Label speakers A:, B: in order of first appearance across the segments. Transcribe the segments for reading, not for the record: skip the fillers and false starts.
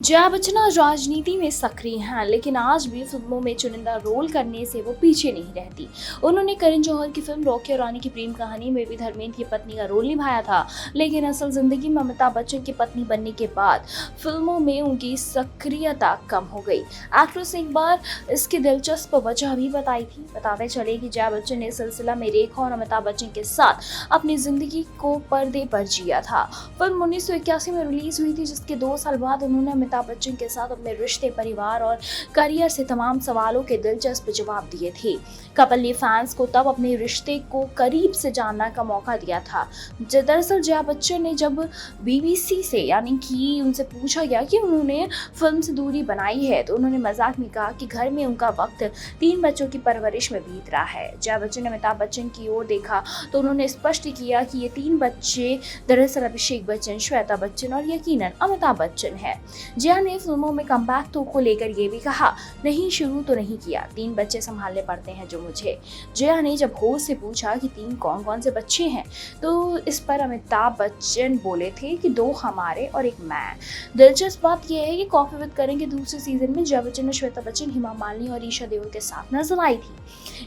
A: जया बच्चन आज राजनीति में सक्रिय हैं, लेकिन आज भी फिल्मों में चुनिंदा रोल करने से वो पीछे नहीं रहती। उन्होंने करण जौहर की फिल्म रॉकी और रानी की प्रेम कहानी में भी धर्मेंद्र की पत्नी का रोल निभाया था, लेकिन असल जिंदगी में अमिताभ बच्चन की पत्नी बनने के बाद फिल्मों में उनकी सक्रियता कम हो गई। एक्ट्रेस ने एक बार इसकी दिलचस्प वजह भी बताई थी। बताते चले कि जया बच्चन ने सिलसिला में रेखा और अमिताभ बच्चन के साथ अपनी जिंदगी को पर्दे पर जिया था। फिल्म 1981 में रिलीज हुई थी, जिसके 2 साल बाद उन्होंने अमिताभ बच्चन के साथ अपने रिश्ते, परिवार और करियर से तमाम सवालों के दिलचस्प जवाब दिए थे। कपल ने फैंस को तब अपने रिश्ते को करीब से जानने का मौका दिया था। दरअसल जया बच्चन ने जब बीबीसी से यानी कि उनसे पूछा गया कि उन्होंने फिल्म से दूरी बनाई है, तो उन्होंने मजाक में कहा कि घर में उनका वक्त 3 बच्चों की परवरिश में बीत रहा है। जया बच्चन ने अमिताभ बच्चन की ओर देखा तो उन्होंने स्पष्ट किया कि ये 3 बच्चे दरअसल अभिषेक बच्चन, श्वेता बच्चन और यकीनन अमिताभ बच्चन है। जया ने फिल्मों में कमबैक को लेकर ये भी कहा, नहीं शुरू तो नहीं किया, 3 बच्चे संभालने पड़ते हैं जो मुझे। जया ने जब होस्ट से पूछा कि 3 कौन कौन से बच्चे हैं, तो इस पर अमिताभ बच्चन बोले थे कि 2 हमारे और 1 मैं। दिलचस्प बात यह है कि कॉफी विद करण के दूसरे सीजन में जया बच्चन और श्वेता बच्चन, हेमा मालिनी और ईशा देओल के साथ नजर आई थी।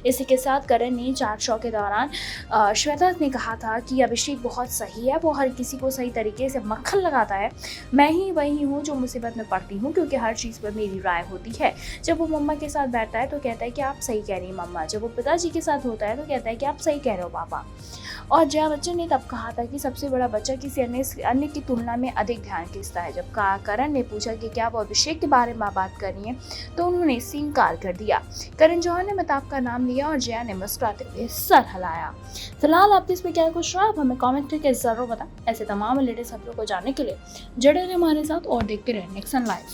A: इसी के साथ करण ने चाट शो के दौरान श्वेता ने कहा था कि अभिषेक बहुत सही है, वो हर किसी को सही तरीके से मक्खन लगाता है, मैं ही वही हूँ जो मुसीबत में पड़ती हूँ, क्योंकि हर चीज़ पर मेरी राय होती है। जब वो मम्मा के साथ बैठता है तो कहता है कि आप सही कह रही हैं मम्मा, जब वो पिताजी के साथ होता है तो कहता है कि आप सही कह रहे हो पापा। और जया बच्चन ने तब कहा था कि सबसे बड़ा बच्चा किसी अन्य की तुलना में अधिक ध्यान खींचता है। जब करण ने पूछा कि क्या वो अभिषेक के बारे में बात कर रही हैं, तो उन्होंने इनकार कर दिया। करण जौहर ने अमिताभ का नाम लिया और जया ने मुस्कुराते हुए सर हिलाया। फिलहाल आपके इस पर क्या कुछ रहा, आप हमें कमेंट करके जरूर बताएं। ऐसे तमाम लेटेस्ट खबरों को जानने के लिए जुड़े रहे हमारे साथ और देखते रहे नेक्स्ट लाइव।